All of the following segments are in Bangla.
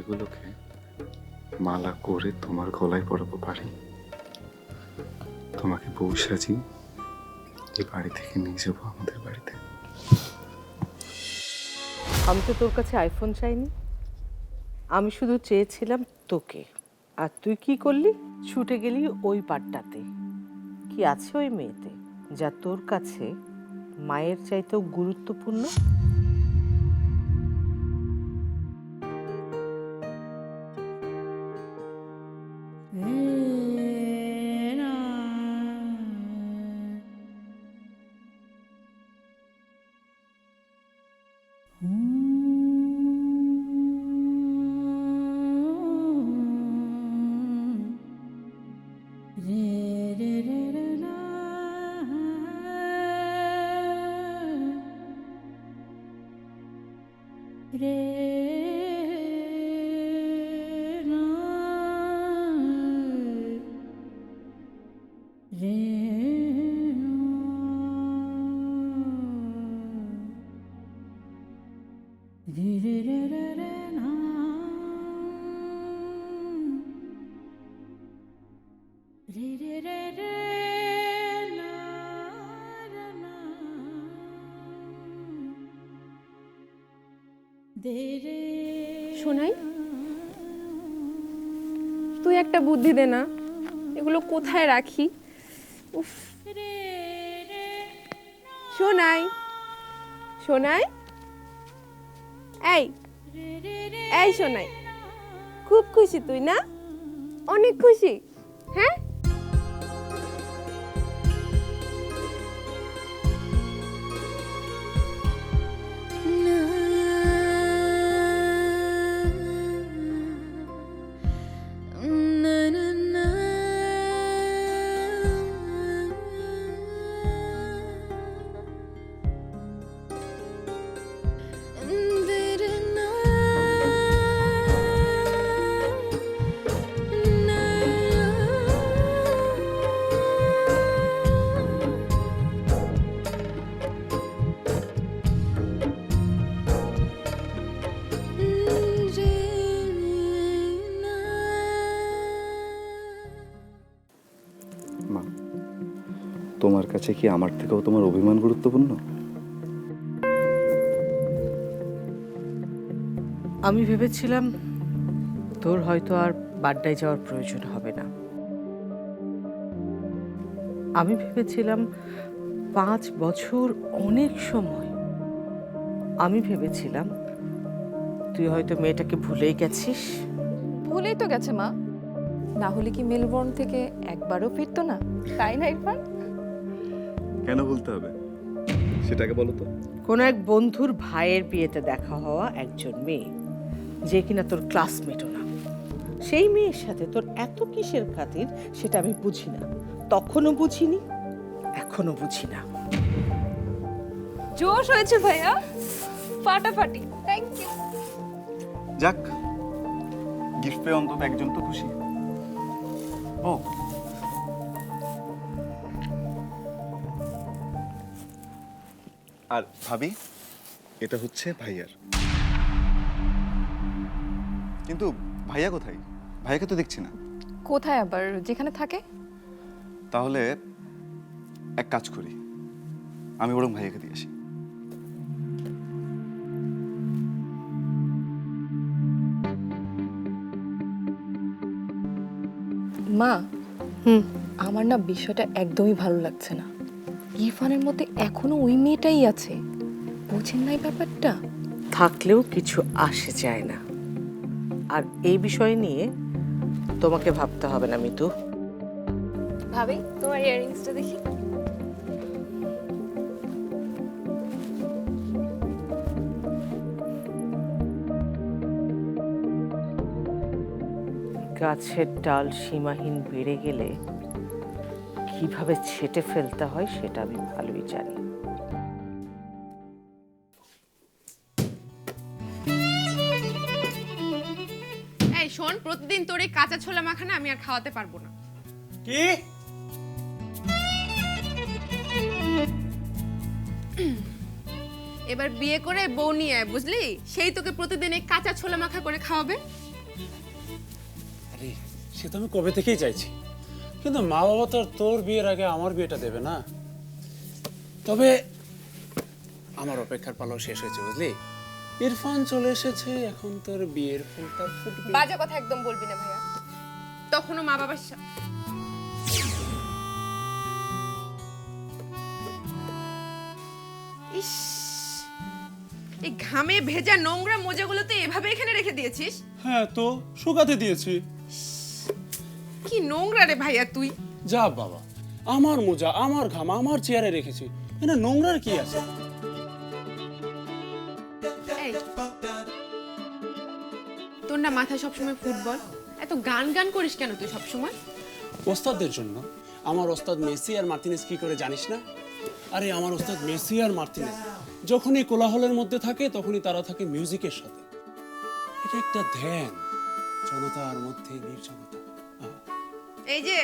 এগুলোকে মালা করে তোমার গলায় পরাবো পারি। তোমাকে বউ সাজি এই বাড়ি থেকে নিয়ে যাবো আমাদের বাড়িতে। আমি তো তোর কাছে আইফোন চাইনি, আমি শুধু চেয়েছিলাম তোকে। আর তুই কি করলি? ছুটে গেলি ওই পাটটাতে। কি আছে ওই মেয়েতে যা তোর কাছে মায়ের চাইতেও গুরুত্বপূর্ণ? শোনাই, তুই একটা বুদ্ধি দে না, এগুলো কোথায় রাখি? উফ, শোনাই শোনাই, এই এই শোনাই, খুব খুশি তুই না? অনেক খুশি, হ্যাঁ? মা, তোমার কাছে কি আমার থেকেও তোমার অভিমান গুরুত্বপূর্ণ? আমি ভেবেছিলাম তোর হয়তো আর বাড্ডায় যাওয়ার প্রয়োজন হবে না। আমি ভেবেছিলাম 5 বছর অনেক সময়। আমি ভেবেছিলাম তুই হয়তো মেয়েটাকে ভুলেই গেছিস। ভুলেই তো গেছে মা, না হলে কি মেলবোর্ন থেকে একবারও ফিরতো না, তাই না ইরফান? কেন বলতে হবে সেটাকে বলো তো। কোন এক বন্ধুর ভাইয়ের বিয়েতে দেখা হওয়া একজন মেয়ে, যে কিনা তোর ক্লাসমেটও না, সেই মেয়ের সাথে তোর এত কিসের খাতির সেটা আমি বুঝি না। তখনও বুঝিনি, এখনো বুঝি না। জোশ হয়েছে ভাইয়া, ফাটাফাটি। Thank you. যাক, গিফট পেয়ে অন্তত একজন তো খুশি। ও, আর ভাবি, এটা হচ্ছে ভাইয়ার। কিন্তু ভাইয়া কোথায়? ভাইয়াকে তো দেখছি না। কোথায় আবার? যেখানে থাকে। তাহলে এক কাজ করি, আমি বরং ভাইয়াকে দিয়ে আসি। মা, আমার না বিষয়টা একদমই ভালো লাগছে না। ইরফানের মধ্যে এখনো ওই মেয়েটাই আছে, বুঝেন নাই ব্যাপারটা? থাকলেও কিছু আসে যায় না। আর এই বিষয় নিয়ে তোমাকে ভাবতে হবে না মিতু। ভাবি, তোমার ইয়াররিংসটা দেখি। গাছের ডাল সীমাহীন বেড়ে গেলে কিভাবে ছেঁটে ফেলতে হয় সেটা আমি ভালোই জানি। এই শোন, প্রতিদিন তোর এই কাঁচা ছোলা মাখানা আমি আর খাওয়াতে পারবো না। কি? এবার বিয়ে করে বউ নিয়ে আয়, বুঝলি? সেই তোকে প্রতিদিন এই কাঁচা ছোলা মাখা করে খাওয়াবে। আরে সে তো আমি কবে থেকেই চাইছি, কিন্তু মা বাবা তো আর তোর বিয়ের আগে আমার বিয়েটা দেবে না। তবে আমার অপেক্ষার পালাও শেষ হয়েছে বুঝলি, ইরফান চলে এসেছে, এখন তোর বিয়ের ফুলটা ফুটবে। বাজে কথা একদম বলবি না ভাইয়া, তখনও মা বাবার ইস, এই ঘামে ভেজা নোংরা মোজাগুলো তো এভাবে এখানে রেখে দিয়েছিস? হ্যাঁ তো শুকাতে দিয়েছি। কি নোংরা রে ভাইয়া তুই। যা বাবা, আমার মোজা, আমার ঘাম, আমার চেয়ারে রেখেছি, এটা নোংরার কি আছে? এই, তোর না মাথায় সবসময় ফুটবল, এত গান গান করিস কেন তুই সবসময়? ওস্তাদদের জন্য। আমার ওস্তাদ মেসি আর মার্টিনেজ কি করে জানিস না? আরে আমার ওস্তাদ মেসি আর মার্টিনেজ যখনই কোলাহলের মধ্যে থাকে তখনই তারা থাকে মিউজিকের সাথে। এটা একটা ধ্যান, জনতার মধ্যে নির্জনতা। এই যে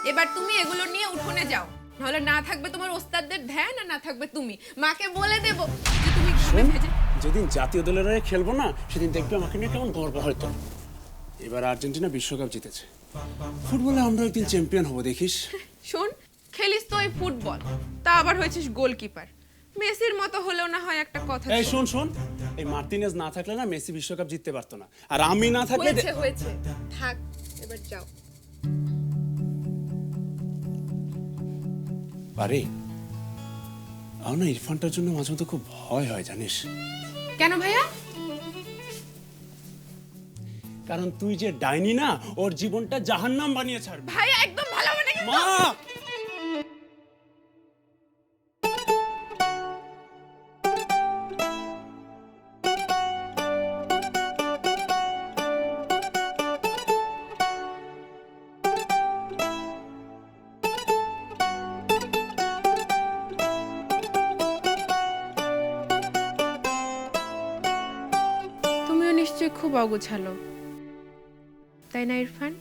এবার তুমি এগুলো নিয়ে উঠোনে যাও, নাহলে না থাকবে তোমার ওস্তাদদের ধ্যান আর না থাকবে তুমি। মাকে বলে দেবো যে তুমি ঘামে ভেজে। যেদিন জাতীয় দলের হয়ে খেলবো না সেদিন দেখবে আমাকে নিয়ে কেমন গর্ব হয়তো। এবার আর্জেন্টিনা বিশ্বকাপ জিতেছে, ফুটবলে আমরা একদিন চ্যাম্পিয়ন হবো দেখিস। শোন, খেলিস তো ওই ফুটবল, তা আবার হয়েছিস গোলকিপার। মেসির মতো হলেও না হয় একটা কথা। এই শোন শোন, এই মার্টিনেজ না থাকলে না মেসি বিশ্বকাপ জিততে পারতো না, আর আমি না থাকলে হয়েছে হয়েছে, থাক এবার যাও। আরে আমার না ইরফানটার জন্য মাঝে মধ্যে খুব ভয় হয় জানিস। কেন ভাইয়া? কারণ তুই যে ডাইনি না, ওর জীবনটা জাহান্নাম বানিয়ে ছাড়বে। ভাইয়া একদম ভালো হবে না কিন্তু। মা, তুমিও নিশ্চয়ই খুব অগোছালো, তাই না ইরফান?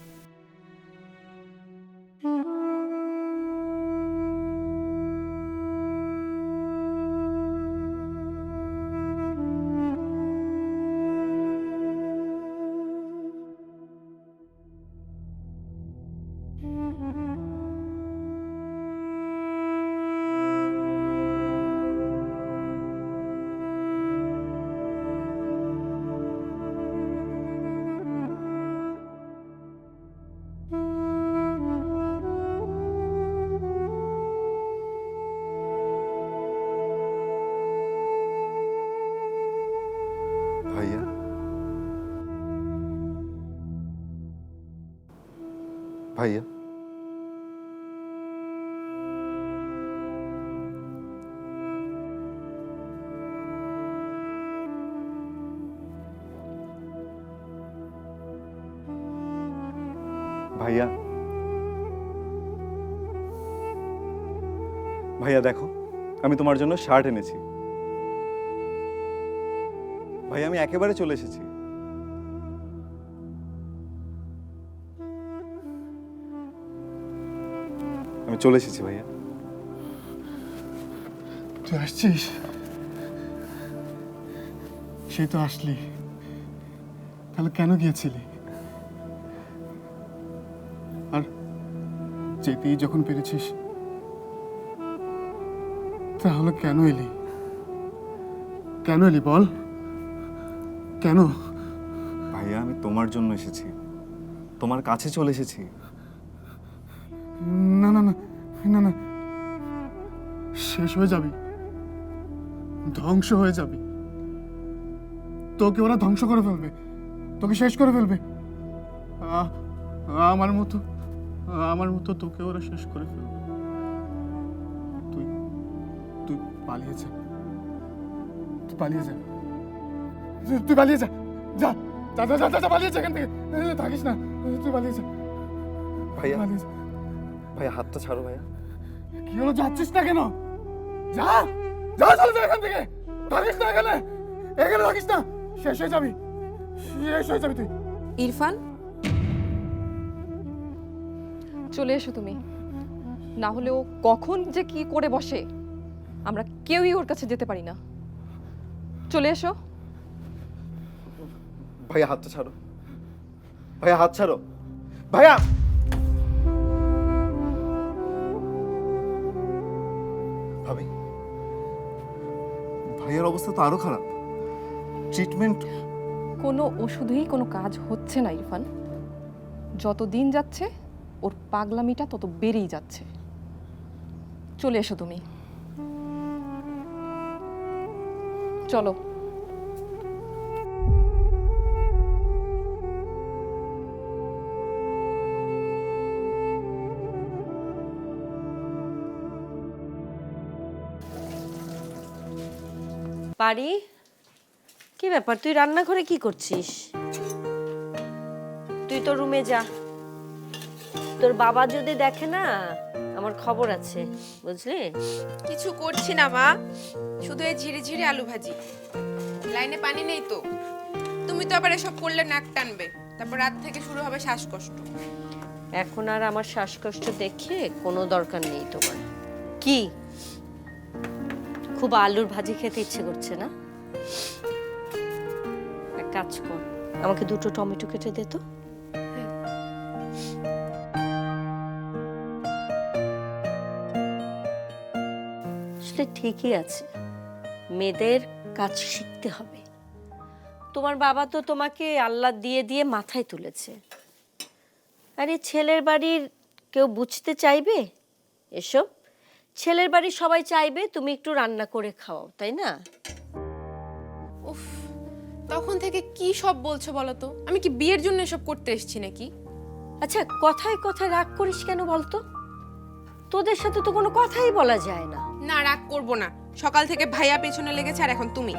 ভাইয়া, ভাইয়া, ভাইয়া, ভাইয়া দেখো, আমি তোমার জন্য শার্ট এনেছি। ভাই আমি একেবারে চলে এসেছি। আমি চলে এসেছি ভাইয়া। তুই আসছিস? সেই তো আসলি, তাহলে কেন গিয়েছিলি? আর যেতেই যখন পেরেছিস তাহলে কেন এলি? কেন এলি বল, কেন? ভাইয়া আমি তোমার জন্য এসেছি, তোমার কাছে চলে এসেছি। না না না না না, শেষ হয়ে যাবি, ধ্বংস হয়ে যাবি। তোকে ওরা ধ্বংস করে ফেলবে, তোকে শেষ করে ফেলবে। আমার মতো তোকে ওরা শেষ করে ফেলবে। তুই তুই পালিয়ে যা, তুই পালিয়ে যা, তুই পালিয়ে যা, যা যা যা যা যা, পালিয়ে যা এখান থেকে, থাকিস না, তুই পালিয়ে যা, ভাইয়া, পালিয়ে যা। ভাইয়া হাতটা ছাড়ো ভাইয়া। কি হলো, যাচ্ছিস না কেন? যা যা, চলে যা এখান থেকে, থাকিস না এখানে, এখানে থাকিস না, শেষ হয়ে যাবি, শেষ হয়ে যাবি তুই। ইরফান, চলে এসো তুমি, না হলে ও কখন যে কি করে বসে আমরা কেউই ওর কাছে যেতে পারি না। চলে এসো। ভাইয়া হাতটা ছাড়ো, ভাইয়া হাত ছাড়ো। ভাইয়া ভাবি, ভাইয়ার অবস্থা তো আরো খারাপ। ট্রিটমেন্ট কোনো ওষুধেই কোনো কাজ হচ্ছে না ইরফান। যত দিন যাচ্ছে ওর পাগলামিটা তত বেড়েই যাচ্ছে। চলে এসো তুমি, চলো। পারি, কি ব্যাপার, তুই রান্নাঘরে কি করছিস? তুই তো রুমে যা, তোর বাবা যদি দেখে না আমার খবর আছে, বুঝলি? কিছু করছি না মা, শুধু এই ঝিরিঝিরি আলু ভাজি। লাইনে পানি নেই তো, তুমি তো আবার এসব করলে নাক টানবে, তারপর রাত থেকে শুরু হবে শ্বাসকষ্ট। এখন আর আমার শ্বাসকষ্ট দেখে কোনো দরকার নেই তোমার। কি খুব আলুর ভাজি খেতে ইচ্ছে করছে না? এক কাজ কর, আমাকে 2টো টমেটো কেটে দে তো। আসলে ঠিকই আছে, মেয়েদের কাজ শিখতে হবে। তোমার বাবা তো তোমাকে আল্লাহ দিয়ে দিয়ে মাথায় তুলেছে, আরে ছেলের বাড়ির কেউ বুঝতে চাইবে এসব? ছেলের বাড়ির সবাই চাইবে তুমি একটু রান্না করে খাও, তাই না? উফ, তখন থেকে কি সব বলছো বলো তো? আমি কি বিয়ের জন্য এসব করতে এসেছি নাকি? আচ্ছা, কথায় কথায় রাগ করিস কেন বলতো? তোদের সাথে তো কোনো কথাই বলা যায় না। না, রাগ করব না। সকাল থেকে ভাইয়া পেছনে লেগেছে আর এখন তুমি।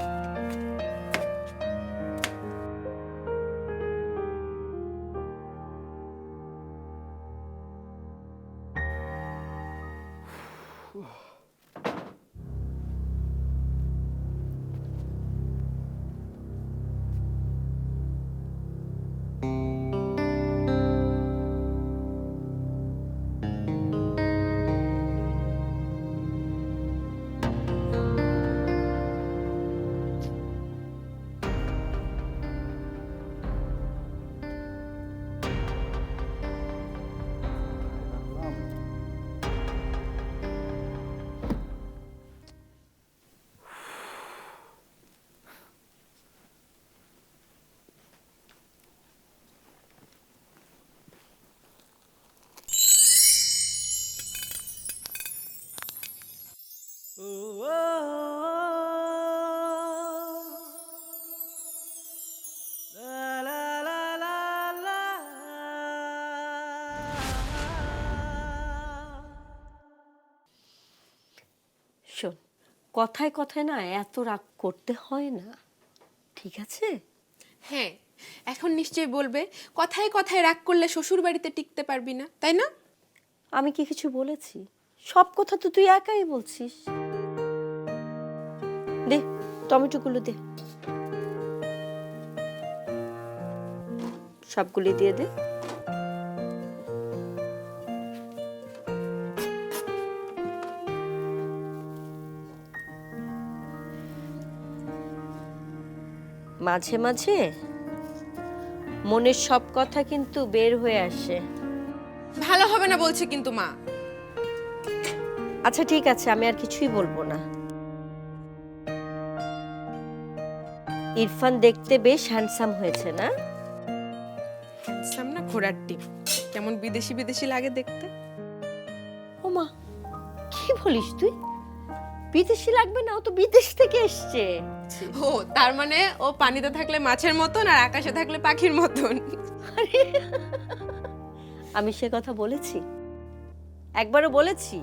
শোন, কথায় কথায় না এত রাগ করতে হয় না, ঠিক আছে? হ্যাঁ, এখন নিশ্চয়ই বলবে কথায় কথায় রাগ করলে শ্বশুর বাড়িতে টিকতে পারবি না, তাই না? আমি কি কিছু বলেছি? সব কথা তো তুই একাই বলছিস। দে টমেটোগুলো দে, সবগুলি দিয়ে দে। মাঝে মাঝে মনের সব কথা কিন্তু বের হয়ে আসে। ভালো হবে না বলছে কিন্তু মা। আচ্ছা ঠিক আছে, আমি আর কিছুই বলবো না। ইরফান দেখতে বেশ হ্যান্ডসাম হয়েছে না? হ্যান্ডসাম না ঘোড়ার ডিম, কেমন বিদেশি বিদেশি লাগে দেখতে। ওমা, কি বলিস তুই? বিদেশি লাগবে না, ও তো বিদেশ থেকে এসছে। ও তার মানে ও পানিতে থাকলে মাছের মতন আর আকাশে থাকলে পাখির মতন। আমি সে কথা বলেছি? একবারও বলেছি?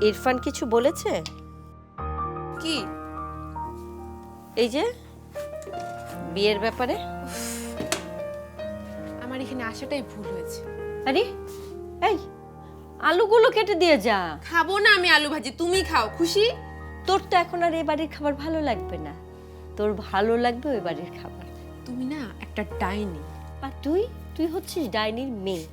ইরফান কিছু বলেছে? কি? এই যে বিয়ের ব্যাপারে। আমার এখানে আসাটাই ভুল হয়েছে। আরে এই আলুগুলো কেটে দিয়ে যা। খাবো না আমি আলু ভাজি, তুমি খাও, খুশি? তোর তো এখন আর এই বাড়ির খাবার ভালো লাগবে না, তোর ভালো লাগবে ওই বাড়ির খাবার। তুমি না একটা ডাইনি। আর তুই তুই হচ্ছিস ডাইনির মেয়ে।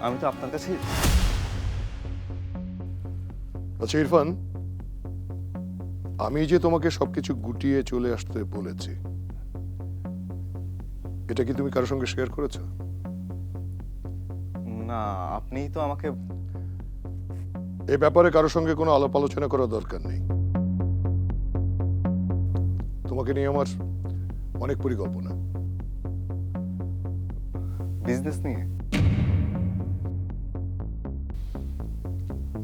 আমি তো আপনার কাছেই। আচ্ছা ইরফান, আমি যে তোমাকে সবকিছু গুটিয়ে চলে আসতে বলেছি, এটা কি তুমি কারোর সঙ্গে শেয়ার করেছো? না, আপনিই তো আমাকে। এ ব্যাপারে কারোর সঙ্গে কোনো আলাপ আলোচনা করার দরকার নেই। তোমাকে নিয়ে আমার অনেক পরিকল্পনা। বিজনেস নিয়ে?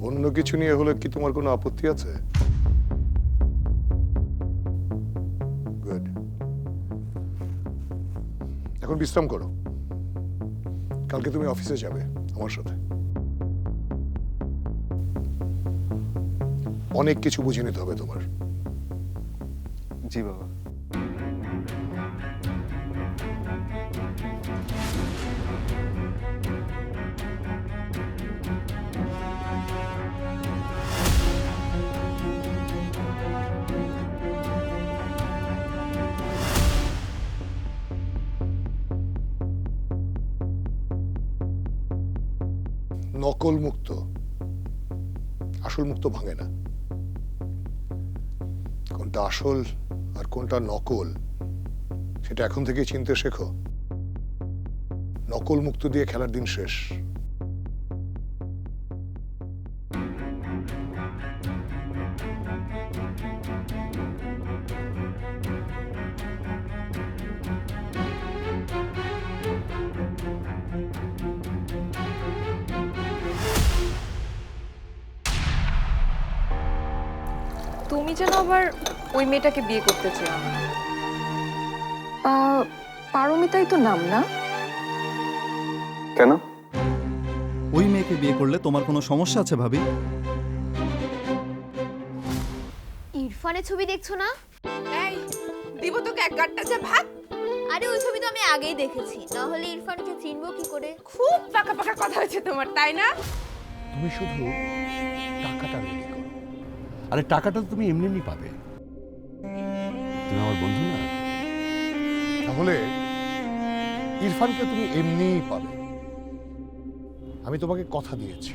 অন্য কিছু নিয়ে হলে কি তোমার কোনো আপত্তি আছে? গুড। এখন বিশ্রাম করো, কালকে তুমি অফিসে যাবে আমার সাথে। অনেক কিছু বুঝে নিতে হবে তোমার। জি বাবা। নকল মুক্ত আসল মুক্ত ভাঙে না। কোনটা আসল আর কোনটা নকল সেটা এখন থেকে চিনতে শেখো। নকল মুক্ত দিয়ে খেলার দিন শেষ। তুমি যেন আবার ওই মেয়েটাকে বিয়ে করতে চাও। পারমিতাই তো নাম, না? কেন? ওই মেয়েকে বিয়ে করলে তোমার কোনো সমস্যা আছে ভাবি? ইরফানের ছবি দেখছো না? এই দিব তোকে এক গাঁটটা যা ভাত। আরে ওই ছবি তো আমি আগেই দেখেছি, না হলে ইরফানকে চিনবো কি করে? খুব পাকা পাকা কথা হয়েছে তোমার, তাই না? তুমি শুধু টাকাটা রেডি করো, আরে টাকাটা তো তুমি এমনি এমনি পাবে। তুমি আমার বন্ধু না? তাহলে ইরফানকে তুমি এমনিই পাবে। আমি তোমাকে কথা দিয়েছি।